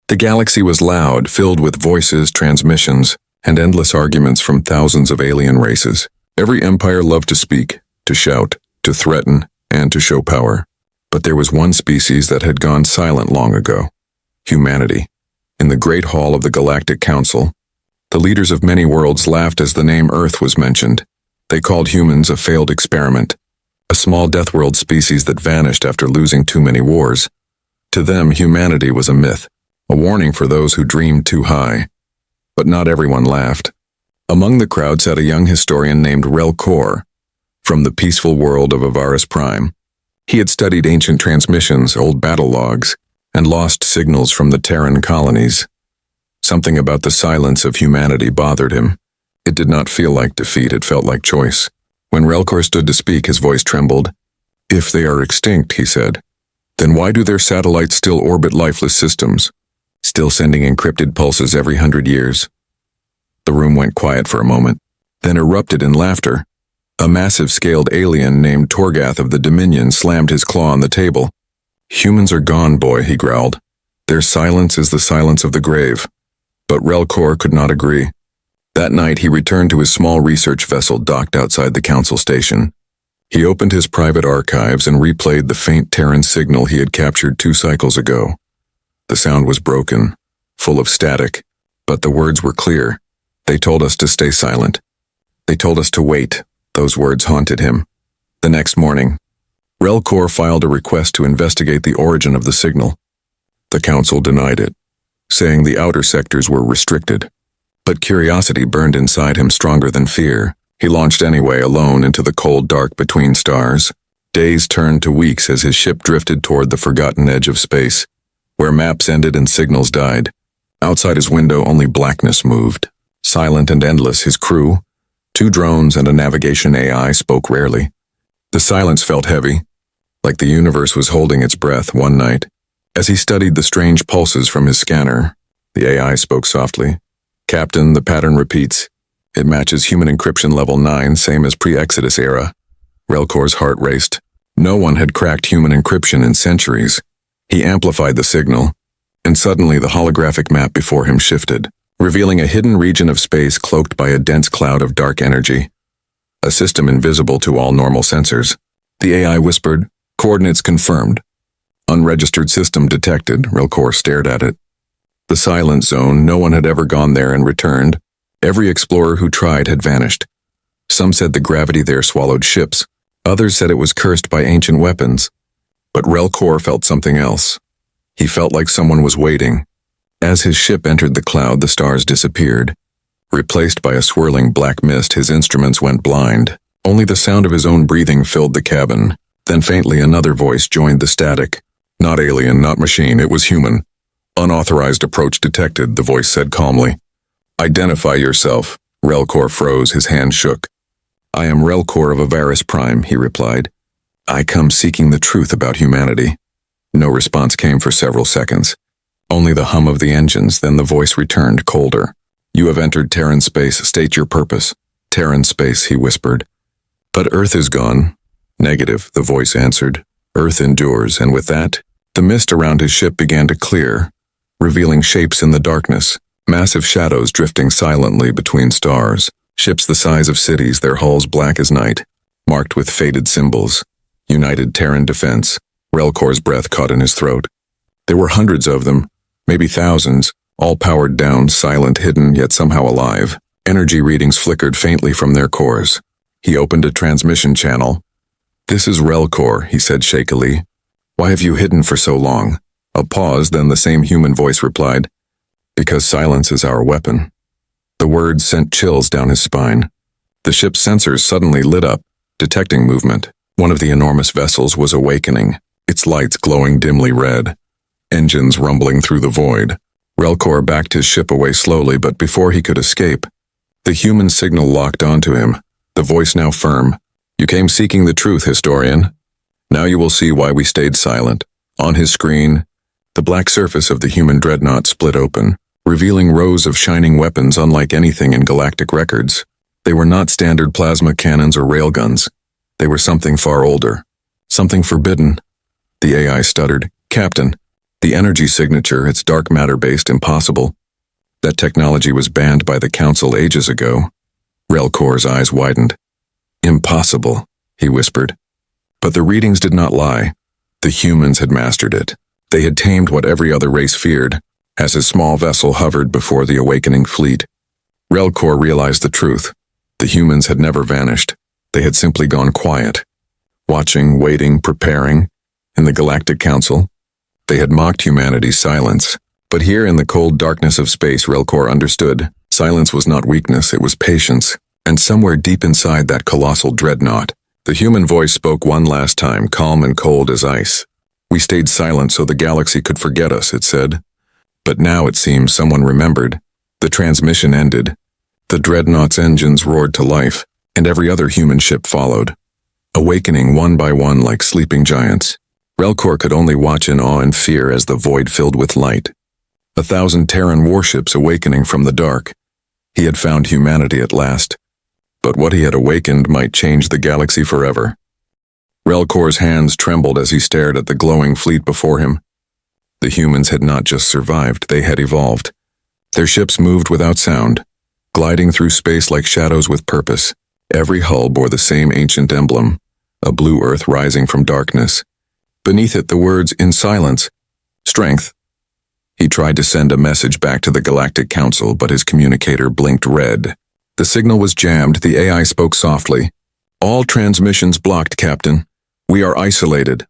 The galaxy was loud, filled with voices, transmissions, and endless arguments from thousands of alien races. Every empire loved to speak, to shout, to threaten, and to show power. But there was one species that had gone silent long ago. Humanity. In the Great Hall of the Galactic Council, the leaders of many worlds laughed as the name Earth was mentioned. They called humans a failed experiment, a small Deathworld species that vanished after losing too many wars. To them, humanity was a myth, a warning for those who dreamed too high. But not everyone laughed. Among the crowd sat a young historian named Relkor, from the peaceful world of Avaris Prime. He had studied ancient transmissions, old battle logs, and lost signals from the Terran colonies. Something about the silence of humanity bothered him. It did not feel like defeat, it felt like choice. When Relkor stood to speak, his voice trembled. "If they are extinct," he said, "then why do their satellites still orbit lifeless systems, still sending encrypted pulses every 100 years? The room went quiet for a moment, then erupted in laughter. A massive scaled alien named Torgath of the Dominion slammed his claw on the table. "Humans are gone, boy," he growled. "Their silence is the silence of the grave." But Relkor could not agree. That night he returned to his small research vessel docked outside the council station. He opened his private archives and replayed the faint Terran signal he had captured 2 cycles ago. The sound was broken, full of static, but the words were clear. They told us to stay silent. They told us to wait. Those words haunted him. The next morning, Relkor filed a request to investigate the origin of the signal. The council denied it, saying the outer sectors were restricted. But curiosity burned inside him stronger than fear. He launched anyway, alone, into the cold dark between stars. Days turned to weeks as his ship drifted toward the forgotten edge of space, where maps ended and signals died. Outside his window, only blackness moved. Silent and endless, his crew, 2 drones and a navigation AI, spoke rarely. The silence felt heavy, like the universe was holding its breath. One night, as he studied the strange pulses from his scanner, the AI spoke softly. "Captain, the pattern repeats. It matches human encryption level 9, same as pre-Exodus era." Relkor's heart raced. No one had cracked human encryption in centuries. He amplified the signal, and suddenly the holographic map before him shifted, revealing a hidden region of space cloaked by a dense cloud of dark energy. A system invisible to all normal sensors. The AI whispered, "Coordinates confirmed." "Unregistered system detected." Relkor stared at it. The silent zone, no one had ever gone there and returned. Every explorer who tried had vanished. Some said the gravity there swallowed ships. Others said it was cursed by ancient weapons. But Relkor felt something else. He felt like someone was waiting. As his ship entered the cloud, the stars disappeared. Replaced by a swirling black mist, his instruments went blind. Only the sound of his own breathing filled the cabin. Then faintly another voice joined the static. "Not alien, not machine, it was human." "Unauthorized approach detected," the voice said calmly. "Identify yourself." Relkor froze, his hand shook. "I am Relkor of Avaris Prime," he replied. "I come seeking the truth about humanity." No response came for several seconds. Only the hum of the engines, then the voice returned, colder. "You have entered Terran space, state your purpose." "Terran space," he whispered. "But Earth is gone." "Negative," the voice answered. "Earth endures," and with that, the mist around his ship began to clear, revealing shapes in the darkness, massive shadows drifting silently between stars, ships the size of cities, their hulls black as night, marked with faded symbols. United Terran Defense. Relkor's breath caught in his throat. There were hundreds of them, maybe thousands, all powered down, silent, hidden, yet somehow alive. Energy readings flickered faintly from their cores. He opened a transmission channel. "This is Relkor," he said shakily. "Why have you hidden for so long?" A pause, then the same human voice replied, "Because silence is our weapon." The words sent chills down his spine. The ship's sensors suddenly lit up, detecting movement. One of the enormous vessels was awakening, its lights glowing dimly red. Engines rumbling through the void. Relkor backed his ship away slowly, but before he could escape, the human signal locked onto him, the voice now firm. "You came seeking the truth, historian. Now you will see why we stayed silent." On his screen, the black surface of the human dreadnought split open, revealing rows of shining weapons unlike anything in galactic records. They were not standard plasma cannons or railguns. They were something far older, something forbidden. The AI stuttered, "Captain, The energy signature, it's dark matter-based, impossible. That technology was banned by the Council ages ago. Relcor's eyes widened. Impossible, he whispered. But the readings did not lie. The humans had mastered it. They had tamed what every other race feared, as his small vessel hovered before the awakening fleet. Relcor realized the truth. The humans had never vanished. They had simply gone quiet. Watching, waiting, preparing. In the Galactic Council, they had mocked humanity's silence. But here in the cold darkness of space, Relcor understood. Silence was not weakness, it was patience. And somewhere deep inside that colossal dreadnought, the human voice spoke one last time, calm and cold as ice. We stayed silent so the galaxy could forget us, it said. But now it seems someone remembered. The transmission ended. The dreadnought's engines roared to life, and every other human ship followed, awakening one by one like sleeping giants. Relcor could only watch in awe and fear as the void filled with light. 1,000 Terran warships awakening from the dark. He had found humanity at last. But what he had awakened might change the galaxy forever. Relcor's hands trembled as he stared at the glowing fleet before him. The humans had not just survived, they had evolved. Their ships moved without sound, gliding through space like shadows with purpose. Every hull bore the same ancient emblem, a blue earth rising from darkness. Beneath it the words, in silence, strength. He tried to send a message back to the Galactic Council, but his communicator blinked red. The signal was jammed, the AI spoke softly. All transmissions blocked, Captain. We are isolated.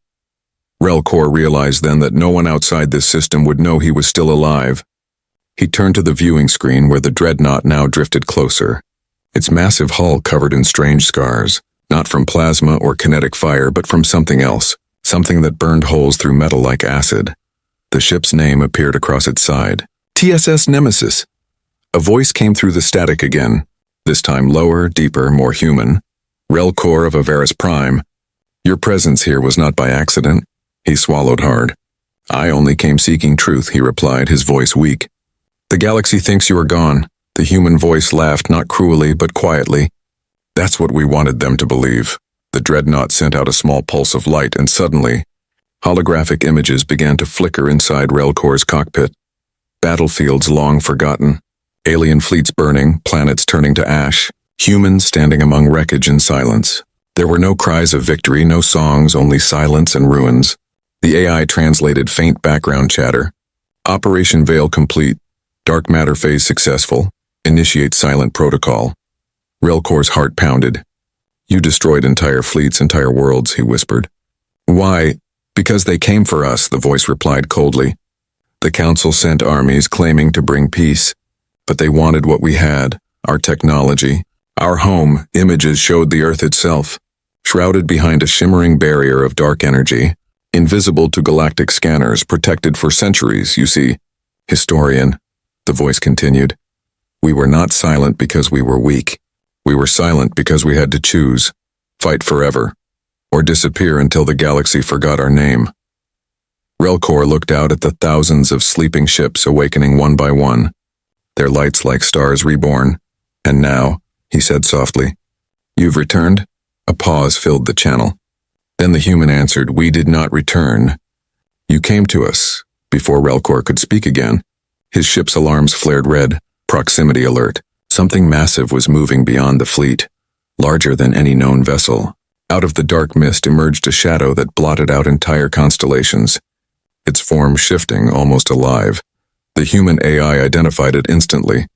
Relcor realized then that no one outside this system would know he was still alive. He turned to the viewing screen where the dreadnought now drifted closer. Its massive hull covered in strange scars, not from plasma or kinetic fire, but from something else, something that burned holes through metal like acid. The ship's name appeared across its side. TSS Nemesis. A voice came through the static again, this time lower, deeper, more human. Relcor of Avaris Prime. Your presence here was not by accident. He swallowed hard. I only came seeking truth, he replied, his voice weak. The galaxy thinks you are gone. The human voice laughed, not cruelly, but quietly. That's what we wanted them to believe. The dreadnought sent out a small pulse of light, and suddenly, holographic images began to flicker inside Relcor's cockpit. Battlefields long forgotten. Alien fleets burning, planets turning to ash. Humans standing among wreckage in silence. There were no cries of victory, no songs, only silence and ruins. The AI translated faint background chatter. Operation Veil complete. Dark matter phase successful. Initiate silent protocol. Relcor's heart pounded. You destroyed entire fleets, entire worlds, he whispered. Why? Because they came for us, the voice replied coldly. The Council sent armies claiming to bring peace, but they wanted what we had, our technology. Our home. Images showed the Earth itself, shrouded behind a shimmering barrier of dark energy, invisible to galactic scanners, protected for centuries, you see. Historian, the voice continued. We were not silent because we were weak. We were silent because we had to choose, fight forever, or disappear until the galaxy forgot our name. Relcor looked out at the thousands of sleeping ships awakening one by one, their lights like stars reborn. And now, he said softly, you've returned? A pause filled the channel. Then the human answered, we did not return. You came to us. Before Relcor could speak again, his ship's alarms flared red, proximity alert. Something massive was moving beyond the fleet, larger than any known vessel. Out of the dark mist emerged a shadow that blotted out entire constellations, its form shifting, almost alive. The human AI identified it instantly.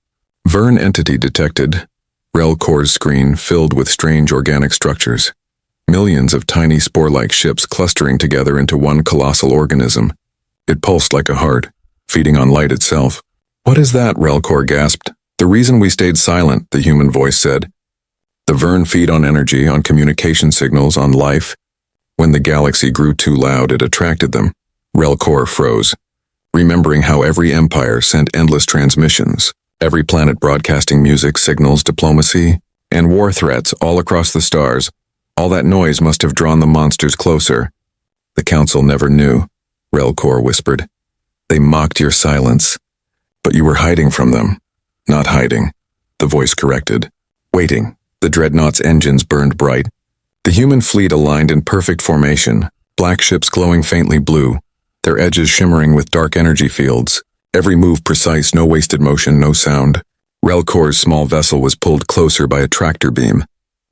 Vern entity detected. Relcor's screen filled with strange organic structures. Millions of tiny spore-like ships clustering together into one colossal organism. It pulsed like a heart, feeding on light itself. What is that? Relcor gasped. The reason we stayed silent, the human voice said. The Vern feed on energy, on communication signals, on life. When the galaxy grew too loud, it attracted them. Relcor froze, remembering how every empire sent endless transmissions. Every planet broadcasting music, signals, diplomacy, and war threats all across the stars. All that noise must have drawn the monsters closer. The Council never knew, Relcor whispered. They mocked your silence. But you were hiding from them. Not hiding, the voice corrected. Waiting. The dreadnought's engines burned bright. The human fleet aligned in perfect formation, black ships glowing faintly blue. their edges shimmering with dark energy fields. Every move precise, no wasted motion, no sound. Relcor's small vessel was pulled closer by a tractor beam.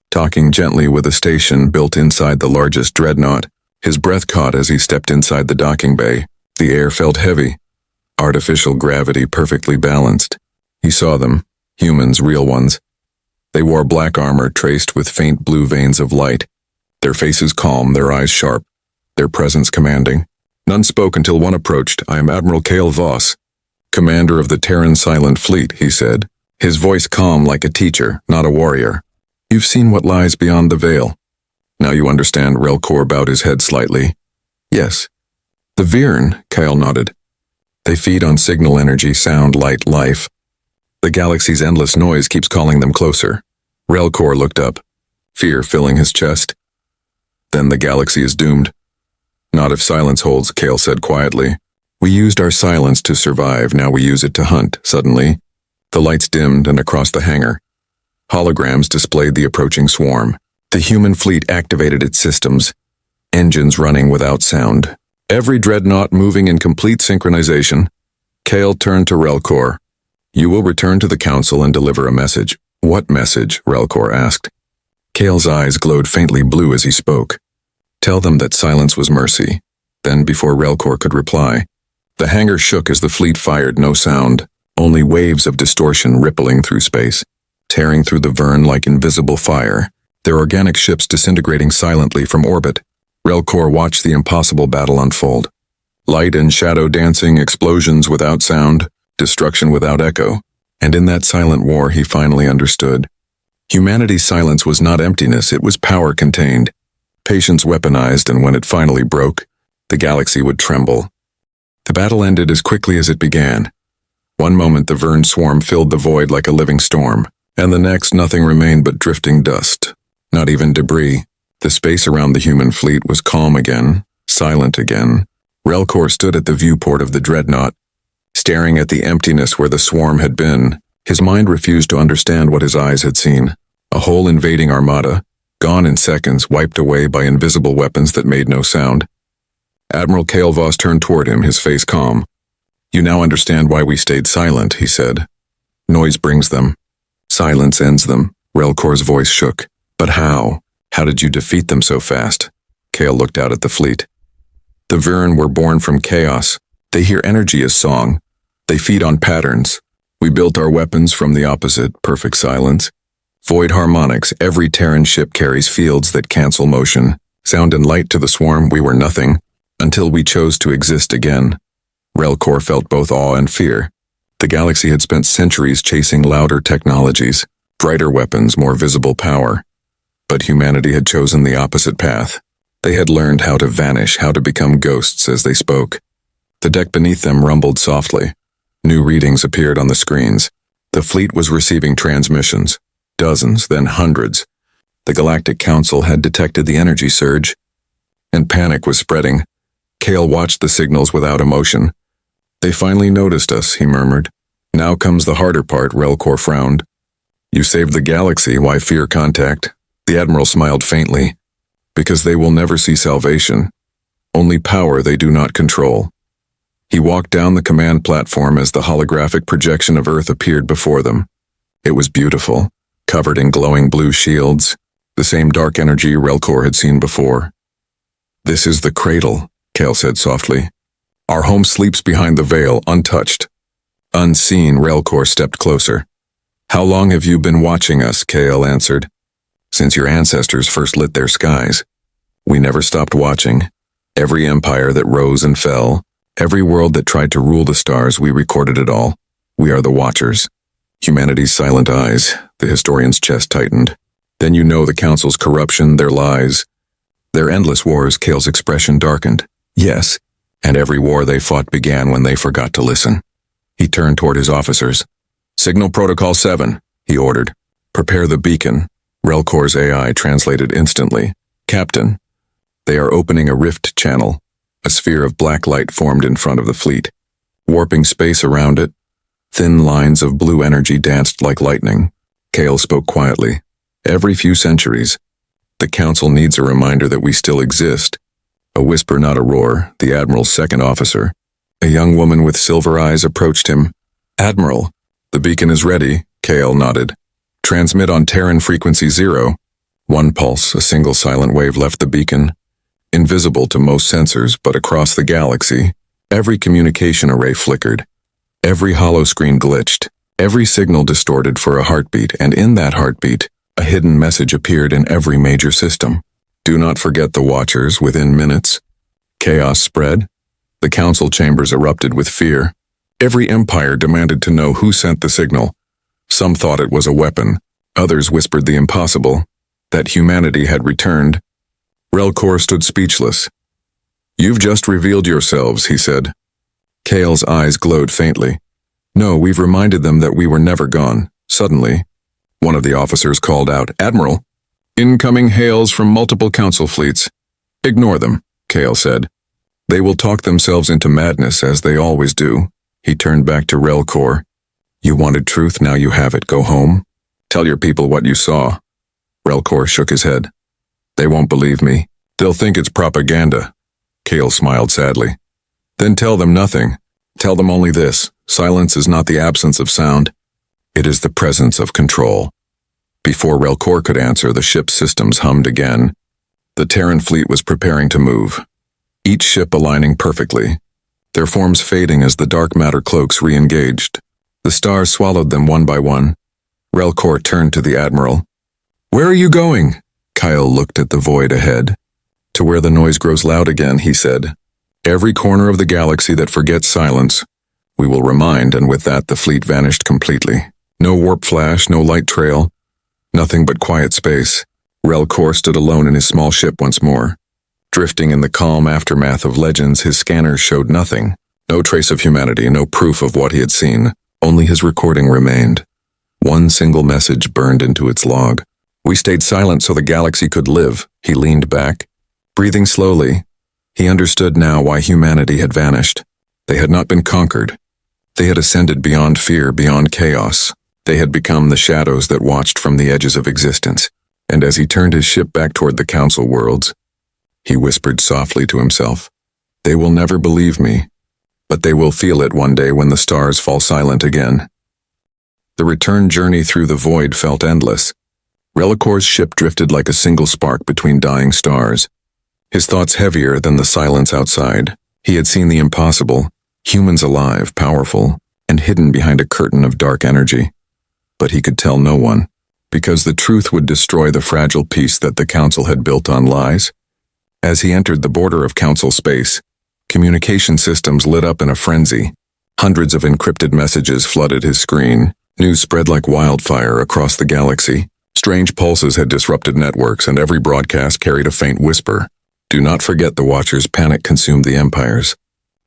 Talking gently with a station built inside the largest dreadnought, his breath caught as he stepped inside the docking bay. The air felt heavy. Artificial gravity perfectly balanced. He saw them, humans, real ones. They wore black armor traced with faint blue veins of light. Their faces calm, their eyes sharp, their presence commanding. None spoke until one approached. "I am Admiral Cale Voss, commander of the Terran Silent Fleet," he said, his voice calm like a teacher, not a warrior. "You've seen what lies beyond the veil. Now you understand." Relcor bowed his head slightly. "Yes." "The Virn," Cale nodded. "They feed on signal energy, sound, light, life. The galaxy's endless noise keeps calling them closer." Relcor looked up, fear filling his chest. "Then the galaxy is doomed." "Not if silence holds," Cale said quietly. "We used our silence to survive, now we use it to hunt." Suddenly, the lights dimmed, and across the hangar, holograms displayed the approaching swarm. The human fleet activated its systems, engines running without sound. Every dreadnought moving in complete synchronization. Cale turned to Relcor. "You will return to the Council and deliver a message." "What message?" Relcor asked. Cale's eyes glowed faintly blue as he spoke. "Tell them that silence was mercy." Then, before Relcor could reply, the hangar shook as the fleet fired. No sound, only waves of distortion rippling through space, tearing through the Virn like invisible fire, their organic ships disintegrating silently from orbit. Relcor watched the impossible battle unfold. Light and shadow dancing, explosions without sound, destruction without echo. And in that silent war, he finally understood. Humanity's silence was not emptiness, it was power contained. Patience weaponized, and when it finally broke, the galaxy would tremble. The battle ended as quickly as it began. One moment the Virn swarm filled the void like a living storm, and the next nothing remained but drifting dust. Not even debris. The space around the human fleet was calm again, silent again. Relcor stood at the viewport of the dreadnought, staring at the emptiness where the swarm had been. His mind refused to understand what his eyes had seen. A whole invading armada, gone in seconds, wiped away by invisible weapons that made no sound. Admiral Cale Voss turned toward him, his face calm. "You now understand why we stayed silent," he said. "Noise brings them. Silence ends them." Relcor's voice shook. "But how? How did you defeat them so fast?" Cale looked out at the fleet. "The Virn were born from chaos. They hear energy as song. They feed on patterns. We built our weapons from the opposite, perfect silence. Void harmonics. Every Terran ship carries fields that cancel motion. Sound and light to the swarm, we were nothing, until we chose to exist again." Relcor felt both awe and fear. The galaxy had spent centuries chasing louder technologies, brighter weapons, more visible power. But humanity had chosen the opposite path. They had learned how to vanish, how to become ghosts as they spoke. The deck beneath them rumbled softly. New readings appeared on the screens. The fleet was receiving transmissions. Dozens, then hundreds. The Galactic Council had detected the energy surge, and panic was spreading. Cale watched the signals without emotion. "They finally noticed us," he murmured. "Now comes the harder part," Relcor frowned. "You saved the galaxy, why fear contact?" The Admiral smiled faintly. "Because they will never see salvation. Only power they do not control." He walked down the command platform as the holographic projection of Earth appeared before them. It was beautiful, covered in glowing blue shields, the same dark energy Relcor had seen before. "This is the cradle," Cale said softly. "Our home sleeps behind the veil, untouched." Unseen, Relcor stepped closer. "How long have you been watching us?" Cale answered. "Since your ancestors first lit their skies. We never stopped watching. Every empire that rose and fell, every world that tried to rule the stars, we recorded it all. We are the Watchers." Humanity's silent eyes, the historian's chest tightened. "Then you know the Council's corruption, their lies, their endless wars." Cale's expression darkened. "Yes, and every war they fought began when they forgot to listen." He turned toward his officers. "Signal Protocol 7, he ordered. "Prepare the beacon." Relcor's AI translated instantly. "Captain, they are opening a rift channel." A sphere of black light formed in front of the fleet, warping space around it. Thin lines of blue energy danced like lightning. Cale spoke quietly. "Every few centuries, the Council needs a reminder that we still exist. A whisper, not a roar, the Admiral's second officer. A young woman with silver eyes approached him. "Admiral, the beacon is ready," Kale nodded. "Transmit on Terran frequency 0. One pulse, a single silent wave left the beacon. Invisible to most sensors, but across the galaxy, every communication array flickered. Every holoscreen glitched. Every signal distorted for a heartbeat, and in that heartbeat, a hidden message appeared in every major system. "Do not forget the Watchers within minutes." Chaos spread. The council chambers erupted with fear. Every empire demanded to know who sent the signal. Some thought it was a weapon. Others whispered the impossible, that humanity had returned. Relcor stood speechless. "You've just revealed yourselves," he said. Kale's eyes glowed faintly. "No, we've reminded them that we were never gone." Suddenly, one of the officers called out, "Admiral, incoming hails from multiple council fleets." "Ignore them," Kale said. "They will talk themselves into madness, as they always do." He turned back to Relcor. "You wanted truth, now you have it. Go home. Tell your people what you saw." Relcor shook his head. "They won't believe me. They'll think it's propaganda." Kale smiled sadly. "Then tell them nothing. Tell them only this: silence is not the absence of sound. It is the presence of control." Before Relcor could answer, the ship's systems hummed again. The Terran fleet was preparing to move, each ship aligning perfectly, their forms fading as the dark matter cloaks re-engaged. The stars swallowed them one by one. Relcor turned to the Admiral. "Where are you going?" Kyle looked at the void ahead. "To where the noise grows loud again," he said. "Every corner of the galaxy that forgets silence, we will remind," and with that the fleet vanished completely. No warp flash, no light trail, nothing but quiet space. Relcor stood alone in his small ship once more. Drifting in the calm aftermath of legends, his scanners showed nothing. No trace of humanity, no proof of what he had seen. Only his recording remained. One single message burned into its log. "We stayed silent so the galaxy could live." He leaned back, breathing slowly. He understood now why humanity had vanished. They had not been conquered. They had ascended beyond fear, beyond chaos. They had become the shadows that watched from the edges of existence. And as he turned his ship back toward the council worlds, he whispered softly to himself, "They will never believe me, but they will feel it one day when the stars fall silent again." The return journey through the void felt endless. Relicor's ship drifted like a single spark between dying stars, his thoughts heavier than the silence outside. He had seen the impossible, humans alive, powerful, and hidden behind a curtain of dark energy. But he could tell no one, because the truth would destroy the fragile peace that the council had built on lies. As he entered the border of council space, communication systems lit up in a frenzy. Hundreds of encrypted messages flooded his screen. News spread like wildfire across the galaxy. Strange pulses had disrupted networks, and every broadcast carried a faint whisper. "Do not forget the Watchers." Panic consumed the empires.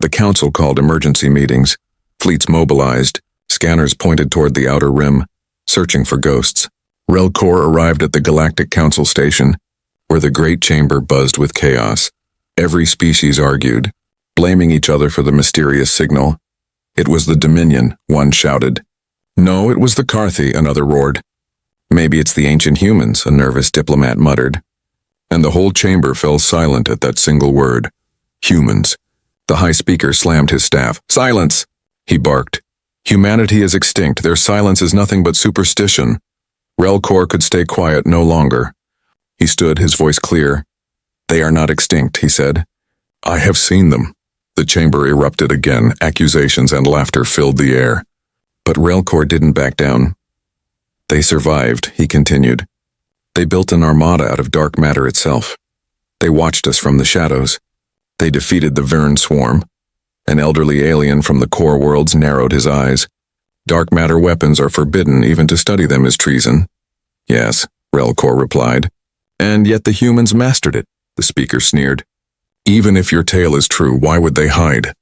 The council called emergency meetings. Fleets mobilized. Scanners pointed toward the outer rim, searching for ghosts. Relcor arrived at the Galactic Council station, where the great chamber buzzed with chaos. Every species argued, blaming each other for the mysterious signal. "It was the Dominion," one shouted. "No, it was the Carthy," another roared. "Maybe it's the ancient humans," a nervous diplomat muttered. And the whole chamber fell silent at that single word. Humans. The high speaker slammed his staff. "Silence!" he barked. "Humanity is extinct. Their silence is nothing but superstition." Relcor could stay quiet no longer. He stood, his voice clear. "They are not extinct," he said. "I have seen them." The chamber erupted again. Accusations and laughter filled the air. But Relcor didn't back down. "They survived," he continued. "They built an armada out of dark matter itself. They watched us from the shadows. They defeated the Verne swarm." An elderly alien from the core worlds narrowed his eyes. "Dark matter weapons are forbidden. Even to study them is treason." "Yes," Relcor replied. "And yet the humans mastered it," the speaker sneered. "Even if your tale is true, why would they hide?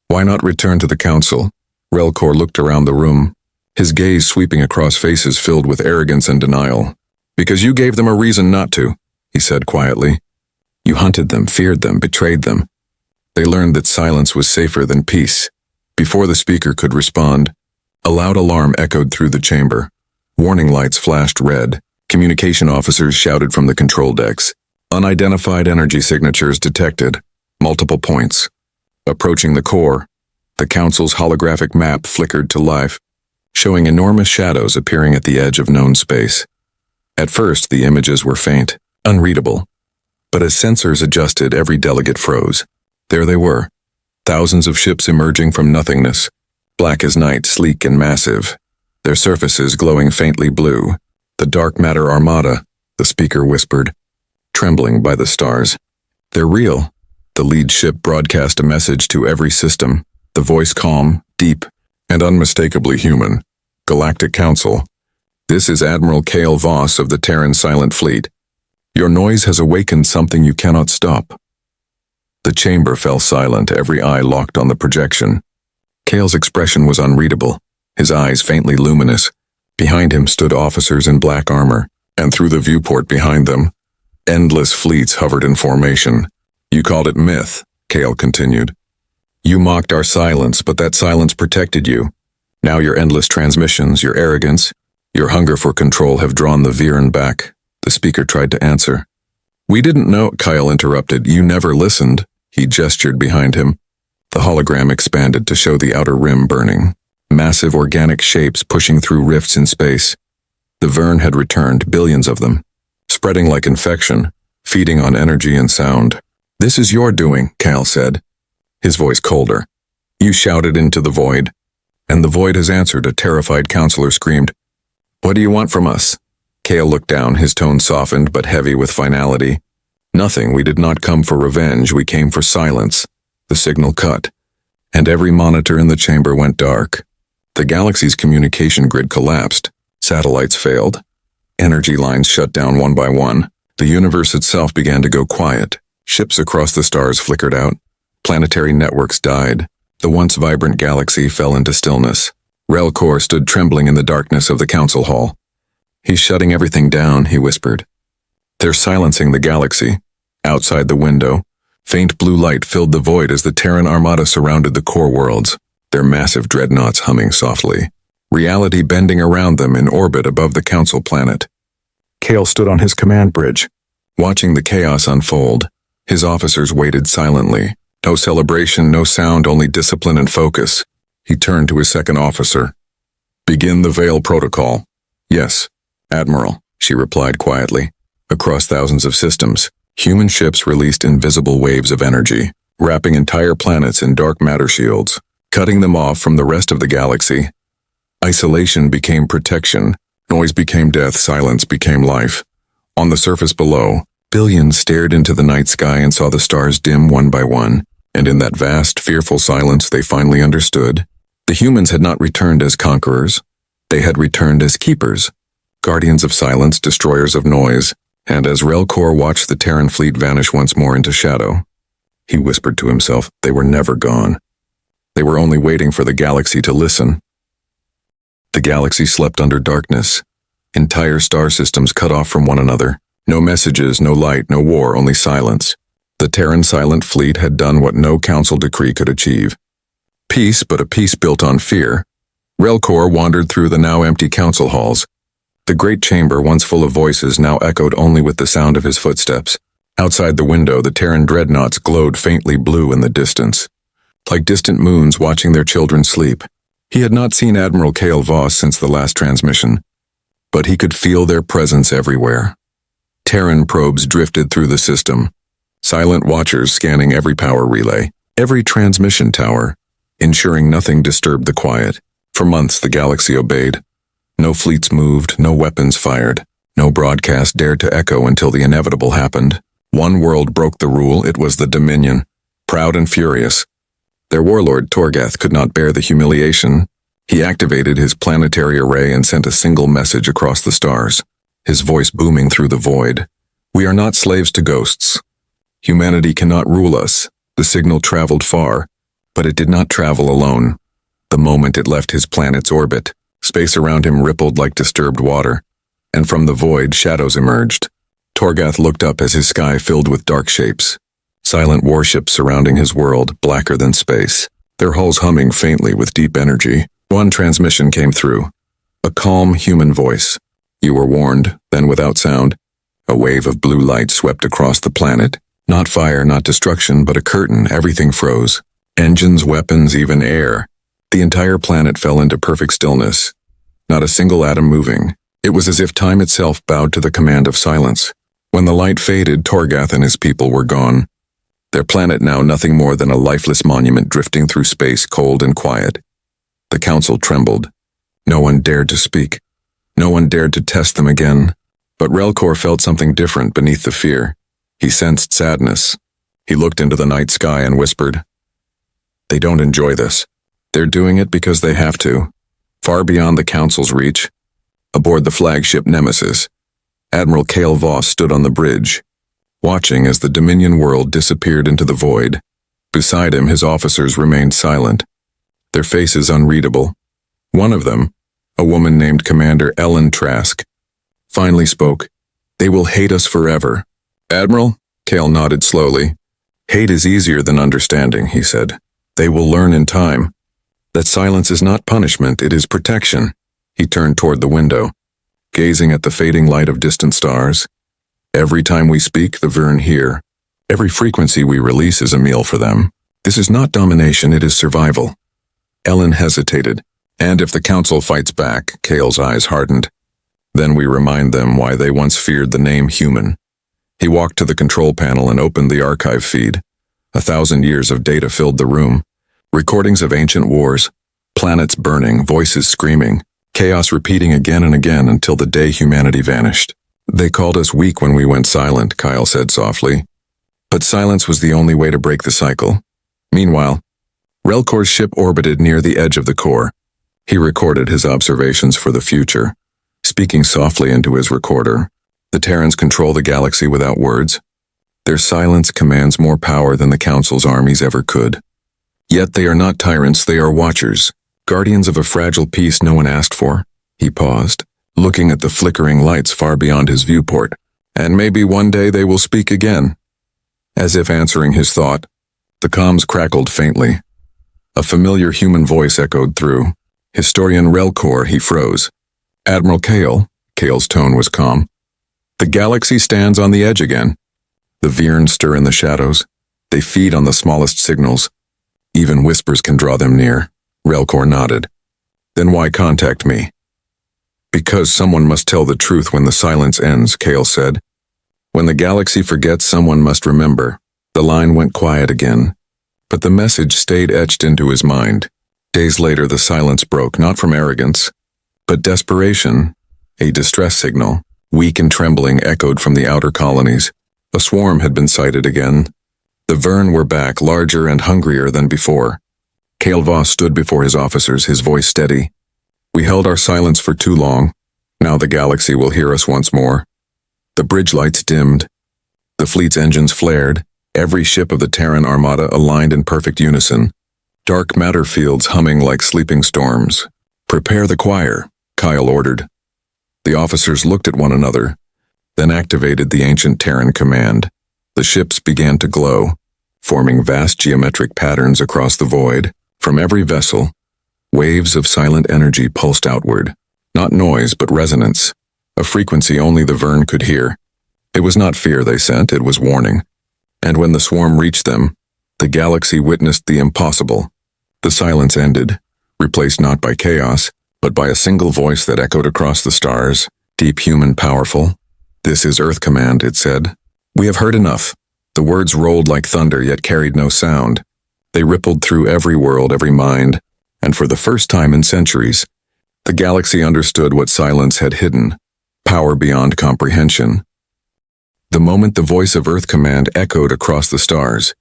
Why not return to the council?" Relcor looked around the room, his gaze sweeping across faces filled with arrogance and denial. "Because you gave them a reason not to," he said quietly. "You hunted them, feared them, betrayed them. They learned that silence was safer than peace." Before the speaker could respond, a loud alarm echoed through the chamber. Warning lights flashed red. Communication officers shouted from the control decks. "Unidentified energy signatures detected. multiple points. Approaching the core, the Council's holographic map flickered to life, showing enormous shadows appearing at the edge of known space. At first, the images were faint, unreadable. But as sensors adjusted, every delegate froze. There they were, thousands of ships emerging from nothingness, black as night, sleek and massive, their surfaces glowing faintly blue. The dark matter armada, the speaker whispered, trembling by the stars. They're real. The lead ship broadcast a message to every system, the voice calm, deep, and unmistakably human. Galactic Council. This is Admiral Cale Voss of the Terran Silent Fleet. Your noise has awakened something you cannot stop. The chamber fell silent, every eye locked on the projection. Cale's expression was unreadable, his eyes faintly luminous. Behind him stood officers in black armor, and through the viewport behind them, endless fleets hovered in formation. You called it myth, Cale continued. You mocked our silence, but that silence protected you. Now your endless transmissions, your arrogance, your hunger for control have drawn the Viren back. The speaker tried to answer. We didn't know, Kyle interrupted. You never listened. He gestured behind him. The hologram expanded to show the outer rim burning. Massive organic shapes pushing through rifts in space. The Vern had returned, billions of them, spreading like infection, feeding on energy and sound. This is your doing, Cal said, his voice colder. You shouted into the void, and the void has answered, a terrified counselor screamed. What do you want from us? Cale looked down, his tone softened but heavy with finality. Nothing, we did not come for revenge, we came for silence. The signal cut, and every monitor in the chamber went dark. The galaxy's communication grid collapsed. Satellites failed. Energy lines shut down one by one. The universe itself began to go quiet. Ships across the stars flickered out. Planetary networks died. The once vibrant galaxy fell into stillness. Relcor stood trembling in the darkness of the council hall. He's shutting everything down, he whispered. They're silencing the galaxy. Outside the window, faint blue light filled the void as the Terran armada surrounded the core worlds, their massive dreadnoughts humming softly. Reality bending around them in orbit above the council planet. Cale stood on his command bridge, watching the chaos unfold. His officers waited silently. No celebration, no sound, only discipline and focus. He turned to his second officer. Begin the Veil Protocol. Yes, Admiral, she replied quietly. Across thousands of systems, human ships released invisible waves of energy, wrapping entire planets in dark matter shields, cutting them off from the rest of the galaxy. Isolation became protection, noise became death, silence became life. On the surface below, billions stared into the night sky and saw the stars dim one by one, and in that vast, fearful silence they finally understood. The humans had not returned as conquerors. They had returned as keepers, guardians of silence, destroyers of noise. And as Relcor watched the Terran fleet vanish once more into shadow, he whispered to himself, they were never gone. They were only waiting for the galaxy to listen. The galaxy slept under darkness. Entire star systems cut off from one another. No messages, no light, no war, only silence. The Terran Silent Fleet had done what no council decree could achieve. Peace, but a peace built on fear. Relcor wandered through the now empty council halls. The great chamber, once full of voices, now echoed only with the sound of his footsteps. Outside the window, the Terran dreadnoughts glowed faintly blue in the distance, like distant moons watching their children sleep. He had not seen Admiral Cale Voss since the last transmission, but he could feel their presence everywhere. Terran probes drifted through the system, silent watchers scanning every power relay, every transmission tower, ensuring nothing disturbed the quiet. For months the galaxy obeyed. No fleets moved, no weapons fired, no broadcast dared to echo until the inevitable happened. One world broke the rule, it was the Dominion, proud and furious. Their warlord Torgath could not bear the humiliation. He activated his planetary array and sent a single message across the stars, his voice booming through the void. We are not slaves to ghosts. Humanity cannot rule us. The signal traveled far, but it did not travel alone. The moment it left his planet's orbit, space around him rippled like disturbed water, and from the void shadows emerged. Torgath looked up as his sky filled with dark shapes. Silent warships surrounding his world, blacker than space, their hulls humming faintly with deep energy. One transmission came through. A calm human voice. You were warned, then without sound, a wave of blue light swept across the planet. Not fire, not destruction, but a curtain. Everything froze. Engines, weapons, even air. The entire planet fell into perfect stillness. Not a single atom moving. It was as if time itself bowed to the command of silence. When the light faded, Torgath and his people were gone. Their planet now nothing more than a lifeless monument drifting through space, cold and quiet. The council trembled. No one dared to speak. No one dared to test them again. But Relkor felt something different beneath the fear. He sensed sadness. He looked into the night sky and whispered, "They don't enjoy this. They're doing it because they have to." Far beyond the council's reach, aboard the flagship Nemesis, Admiral Cale Voss stood on the bridge, watching as the Dominion world disappeared into the void. Beside him, his officers remained silent, their faces unreadable. One of them, a woman named Commander Ellen Trask, finally spoke. "They will hate us forever." "Admiral," Cale nodded slowly. "Hate is easier than understanding," he said. "They will learn in time. That silence is not punishment, it is protection." He turned toward the window, gazing at the fading light of distant stars. "Every time we speak, the Vern hear. Every frequency we release is a meal for them. This is not domination, it is survival." Ellen hesitated. "And if the council fights back," Cale's eyes hardened, "then we remind them why they once feared the name human." He walked to the control panel and opened the archive feed. 1,000 years of data filled the room. Recordings of ancient wars, planets burning, voices screaming, chaos repeating again and again until the day humanity vanished. "They called us weak when we went silent," Kyle said softly. "But silence was the only way to break the cycle." Meanwhile, Relkor's ship orbited near the edge of the core. He recorded his observations for the future, speaking softly into his recorder. The Terrans control the galaxy without words. Their silence commands more power than the Council's armies ever could. Yet they are not tyrants, they are watchers, guardians of a fragile peace no one asked for. He paused, looking at the flickering lights far beyond his viewport. "And maybe one day they will speak again." As if answering his thought, the comms crackled faintly. A familiar human voice echoed through. "Historian Relkor," he froze. "Admiral Cale," Cale's tone was calm. "The galaxy stands on the edge again. The Virn stir in the shadows. They feed on the smallest signals. Even whispers can draw them near." Relkor nodded. "Then why contact me?" "Because someone must tell the truth when the silence ends," Cale said. "When the galaxy forgets, someone must remember." The line went quiet again, but the message stayed etched into his mind. Days later, the silence broke, not from arrogance, but desperation. A distress signal, weak and trembling, echoed from the outer colonies. A swarm had been sighted again. The Vern were back, larger and hungrier than before. Cale Voss stood before his officers, his voice steady. "We held our silence for too long. Now the galaxy will hear us once more." The bridge lights dimmed. The fleet's engines flared. Every ship of the Terran armada aligned in perfect unison. Dark matter fields humming like sleeping storms. "Prepare the choir," Kyle ordered. The officers looked at one another, then activated the ancient Terran command. The ships began to glow, forming vast geometric patterns across the void. From every vessel, waves of silent energy pulsed outward. Not noise, but resonance, a frequency only the Vern could hear. It was not fear they sent, it was warning. And when the swarm reached them, the galaxy witnessed the impossible. The silence ended, replaced not by chaos, but by a single voice that echoed across the stars, deep, human, powerful. "This is Earth Command," it said. "We have heard enough." The words rolled like thunder, yet carried no sound. They rippled through every world, every mind, and for the first time in centuries, the galaxy understood what silence had hidden, power beyond comprehension. The moment the voice of Earth Command echoed across the stars,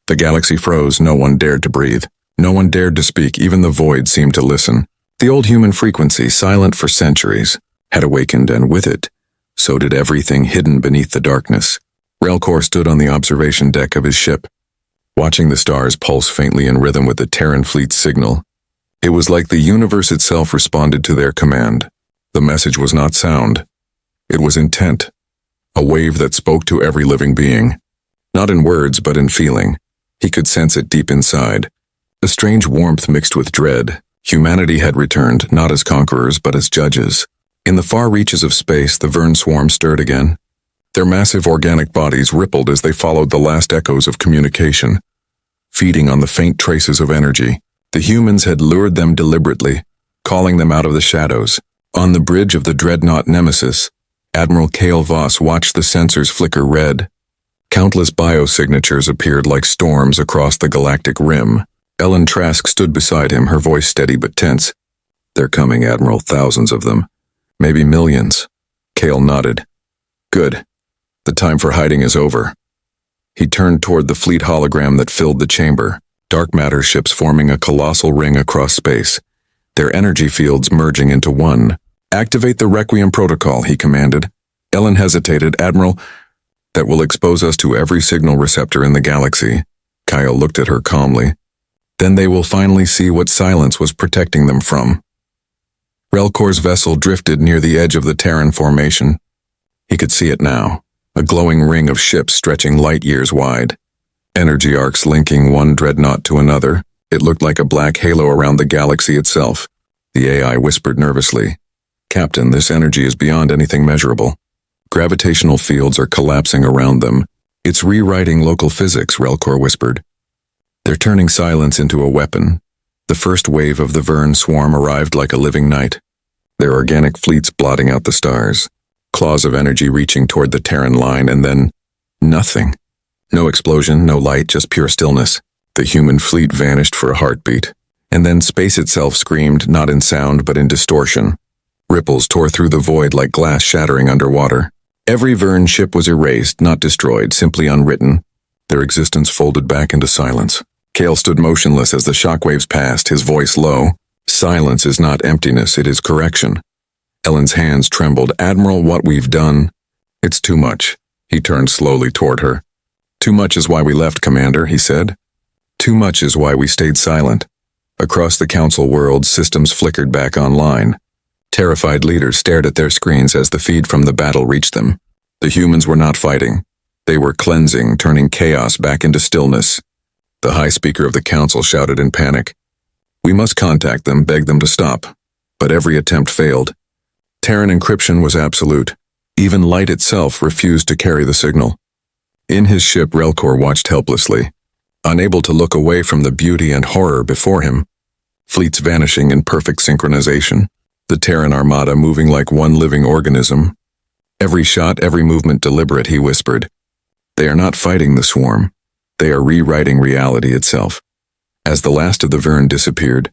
the galaxy froze. No one dared to breathe. No one dared to speak. Even the void seemed to listen. The old human frequency, silent for centuries, had awakened, and with it, so did everything hidden beneath the darkness. Relkor stood on the observation deck of his ship, watching the stars pulse faintly in rhythm with the Terran fleet's signal. It was like the universe itself responded to their command. The message was not sound. It was intent, a wave that spoke to every living being. Not in words, but in feeling. He could sense it deep inside. A strange warmth mixed with dread. Humanity had returned, not as conquerors, but as judges. In the far reaches of space, the Vern swarm stirred again. Their massive organic bodies rippled as they followed the last echoes of communication, feeding on the faint traces of energy. The humans had lured them deliberately, calling them out of the shadows. On the bridge of the dreadnought Nemesis, Admiral Cale Voss watched the sensors flicker red. Countless biosignatures appeared like storms across the galactic rim. Ellen Trask stood beside him, her voice steady but tense. "They're coming, Admiral, thousands of them. Maybe millions." Cale nodded. "Good. The time for hiding is over." He turned toward the fleet hologram that filled the chamber, dark matter ships forming a colossal ring across space, their energy fields merging into one. "Activate the Requiem protocol," he commanded. Ellen hesitated. "Admiral, that will expose us to every signal receptor in the galaxy." Kyle looked at her calmly. "Then they will finally see what silence was protecting them from." Relcor's vessel drifted near the edge of the Terran formation. He could see it now, a glowing ring of ships stretching light years wide. Energy arcs linking one dreadnought to another. It looked like a black halo around the galaxy itself. The AI whispered nervously, "Captain, this energy is beyond anything measurable. Gravitational fields are collapsing around them. It's rewriting local physics," Relcor whispered. "They're turning silence into a weapon." The first wave of the Vern swarm arrived like a living night, their organic fleets blotting out the stars, claws of energy reaching toward the Terran line, and then nothing. No explosion, no light, just pure stillness. The human fleet vanished for a heartbeat, and then space itself screamed, not in sound but in distortion. Ripples tore through the void like glass shattering underwater. Every Vern ship was erased, not destroyed, simply unwritten. Their existence folded back into silence. Cale stood motionless as the shockwaves passed, his voice low. "Silence is not emptiness, it is correction." Ellen's hands trembled. "Admiral, what we've done, it's too much." He turned slowly toward her. "Too much is why we left, Commander," he said. "Too much is why we stayed silent." Across the Council world, systems flickered back online. Terrified leaders stared at their screens as the feed from the battle reached them. The humans were not fighting. They were cleansing, turning chaos back into stillness. The High Speaker of the Council shouted in panic. "We must contact them, beg them to stop." But every attempt failed. Terran encryption was absolute. Even light itself refused to carry the signal. In his ship, Relcor watched helplessly, unable to look away from the beauty and horror before him. Fleets vanishing in perfect synchronization. The Terran armada moving like one living organism. "Every shot, every movement deliberate," he whispered. "They are not fighting the swarm. They are rewriting reality itself." As the last of the Vern disappeared,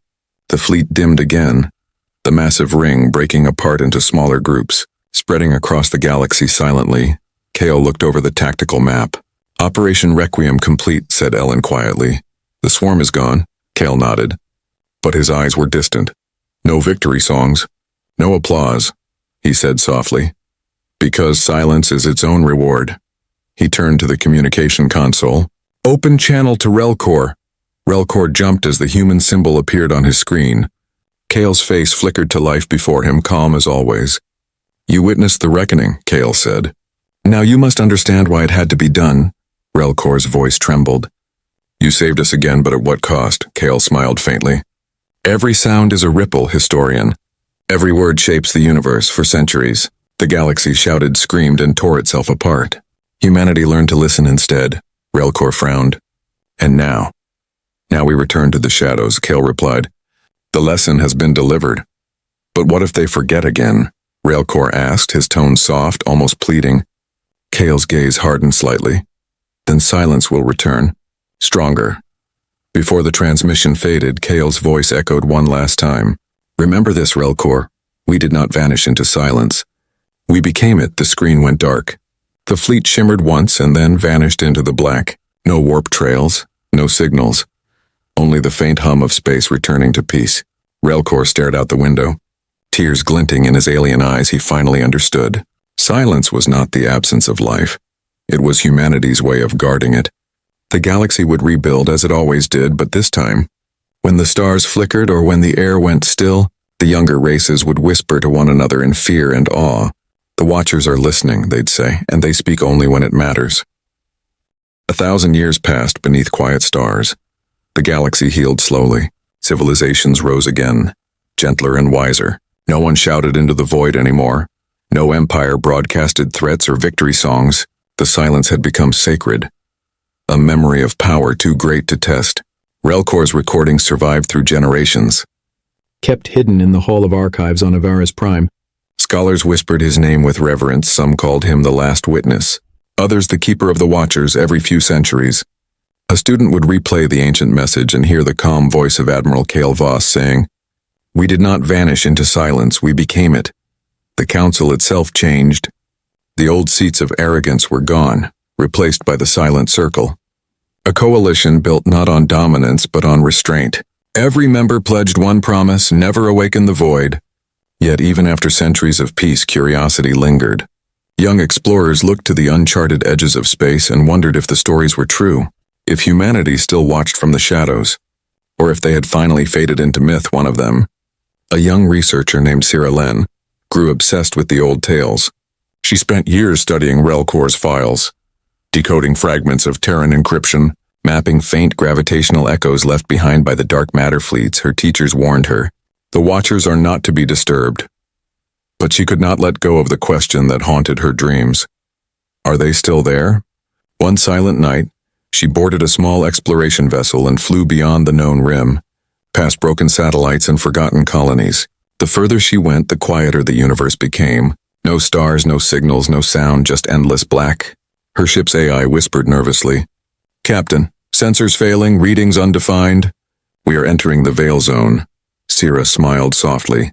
the fleet dimmed again, the massive ring breaking apart into smaller groups, spreading across the galaxy silently. Cale looked over the tactical map. "Operation Requiem complete," said Ellen quietly. "The swarm is gone." Cale nodded, but his eyes were distant. "No victory songs, no applause," he said softly. "Because silence is its own reward." He turned to the communication console. "Open channel to Relcor." Relcor jumped as the human symbol appeared on his screen. Cale's face flickered to life before him, calm as always. "You witnessed the reckoning," Cale said. "Now you must understand why it had to be done." Relcor's voice trembled. "You saved us again, but at what cost?" Cale smiled faintly. "Every sound is a ripple, historian. Every word shapes the universe for centuries." The galaxy shouted, screamed, and tore itself apart. Humanity learned to listen instead. Relcor frowned. "And now?" "Now we return to the shadows," Cale replied. "The lesson has been delivered." "But what if they forget again?" Relcor asked, his tone soft, almost pleading. Cale's gaze hardened slightly. "Then silence will return, stronger." Before the transmission faded, Cale's voice echoed one last time. "Remember this, Relcor. We did not vanish into silence. We became it." The screen went dark. The fleet shimmered once and then vanished into the black. No warp trails, no signals. Only the faint hum of space returning to peace. Relcor stared out the window. Tears glinting in his alien eyes, he finally understood. Silence was not the absence of life. It was humanity's way of guarding it. The galaxy would rebuild as it always did, but this time, when the stars flickered or when the air went still, the younger races would whisper to one another in fear and awe. "The Watchers are listening," they'd say, "and they speak only when it matters." 1,000 years passed beneath quiet stars. The galaxy healed slowly. Civilizations rose again, gentler and wiser. No one shouted into the void anymore. No empire broadcasted threats or victory songs. The silence had become sacred. A memory of power too great to test. Relcor's recordings survived through generations. Kept hidden in the Hall of Archives on Avaris Prime. Scholars whispered his name with reverence. Some called him the last witness. Others the keeper of the watchers every few centuries. A student would replay the ancient message and hear the calm voice of Admiral Cale Voss saying, "We did not vanish into silence, we became it." The council itself changed. The old seats of arrogance were gone, replaced by the silent circle. A coalition built not on dominance but on restraint. Every member pledged one promise: never awaken the void. Yet even after centuries of peace, curiosity lingered. Young explorers looked to the uncharted edges of space and wondered if the stories were true, if humanity still watched from the shadows, or if they had finally faded into myth, one of them. A young researcher named Sira Len grew obsessed with the old tales. She spent years studying Relcor's files, decoding fragments of Terran encryption, mapping faint gravitational echoes left behind by the dark matter fleets. Her teachers warned her, the Watchers are not to be disturbed. But she could not let go of the question that haunted her dreams. Are they still there? One silent night, she boarded a small exploration vessel and flew beyond the known rim, past broken satellites and forgotten colonies. The further she went, the quieter the universe became. No stars, no signals, no sound, just endless black. Her ship's AI whispered nervously, "Captain, sensors failing, readings undefined. We are entering the veil zone." Sira smiled softly.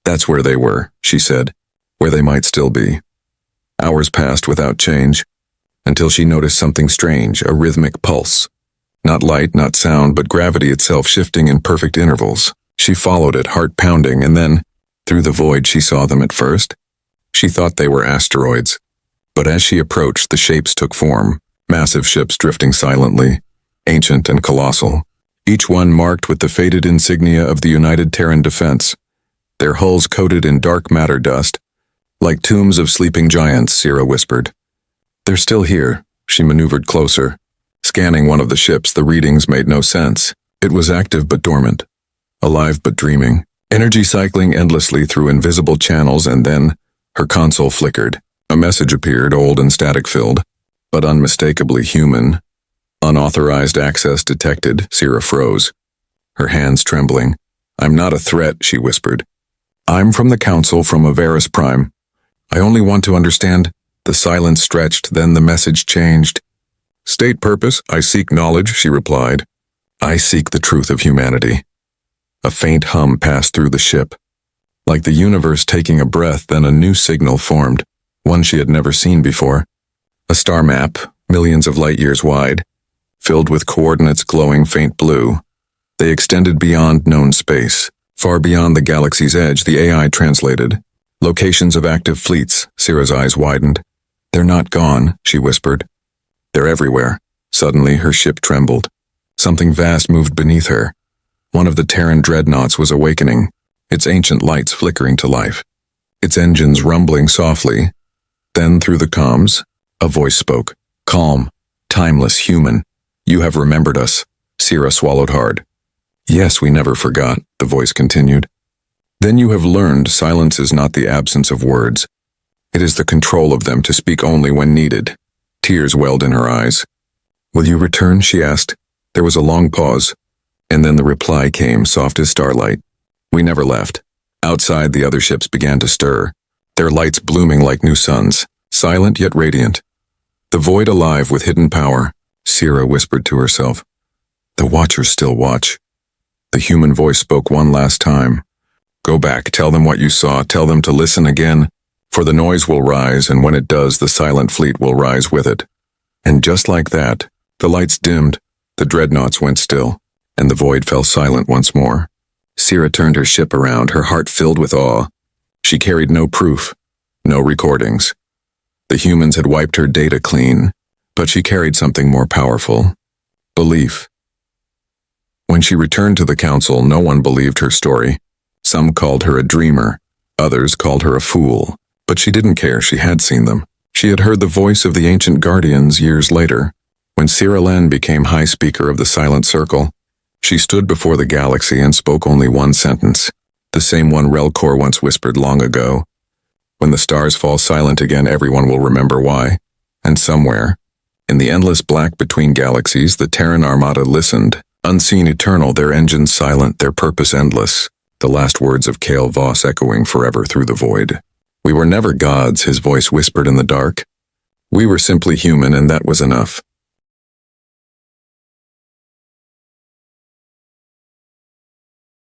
"That's where they were," she said, "where they might still be." Hours passed without change, until she noticed something strange, a rhythmic pulse. Not light, not sound, but gravity itself shifting in perfect intervals. She followed it, heart pounding, and then, through the void, she saw them at first. She thought they were asteroids. But as she approached, the shapes took form, massive ships drifting silently, ancient and colossal, each one marked with the faded insignia of the United Terran Defense, their hulls coated in dark matter dust, like tombs of sleeping giants, Sira whispered. "They're still here." She maneuvered closer. Scanning one of the ships, the readings made no sense. It was active but dormant, alive but dreaming, energy cycling endlessly through invisible channels, and then her console flickered. A message appeared, old and static-filled, but unmistakably human. "Unauthorized access detected." Sira froze, her hands trembling. "I'm not a threat," she whispered. "I'm from the Council, from Avaris Prime. I only want to understand." The silence stretched, then the message changed. "State purpose, I seek knowledge," she replied. "I seek the truth of humanity." A faint hum passed through the ship. Like the universe taking a breath, then a new signal formed, one she had never seen before. A star map, millions of light years wide, filled with coordinates glowing faint blue. They extended beyond known space, far beyond the galaxy's edge. The AI translated. "Locations of active fleets." Sira's eyes widened. "They're not gone," she whispered. "They're everywhere." Suddenly, her ship trembled. Something vast moved beneath her. One of the Terran dreadnoughts was awakening, its ancient lights flickering to life, its engines rumbling softly. Then, through the comms, a voice spoke. Calm, timeless, human. "You have remembered us." Sira swallowed hard. "Yes, we never forgot," the voice continued. "Then you have learned silence is not the absence of words. It is the control of them, to speak only when needed." Tears welled in her eyes. "Will you return?" she asked. There was a long pause, and then the reply came, soft as starlight. "We never left." Outside, the other ships began to stir, their lights blooming like new suns, silent yet radiant. The void alive with hidden power, Sira whispered to herself. "The Watchers still watch." The human voice spoke one last time. "Go back, tell them what you saw, tell them to listen again, for the noise will rise, and when it does, the silent fleet will rise with it." And just like that, the lights dimmed, the dreadnoughts went still, and the void fell silent once more. Sira turned her ship around, her heart filled with awe. She carried no proof, no recordings. The humans had wiped her data clean, but she carried something more powerful: belief. When she returned to the Council, no one believed her story. Some called her a dreamer, others called her a fool, but she didn't care. She had seen them. She had heard the voice of the ancient guardians years later. When Sira Len became High Speaker of the Silent Circle, she stood before the galaxy and spoke only one sentence, the same one Relcor once whispered long ago. When the stars fall silent again, everyone will remember why. And somewhere, in the endless black between galaxies, the Terran Armada listened, unseen, eternal, their engines silent, their purpose endless, the last words of Kale Voss echoing forever through the void. We were never gods, his voice whispered in the dark. We were simply human, and that was enough.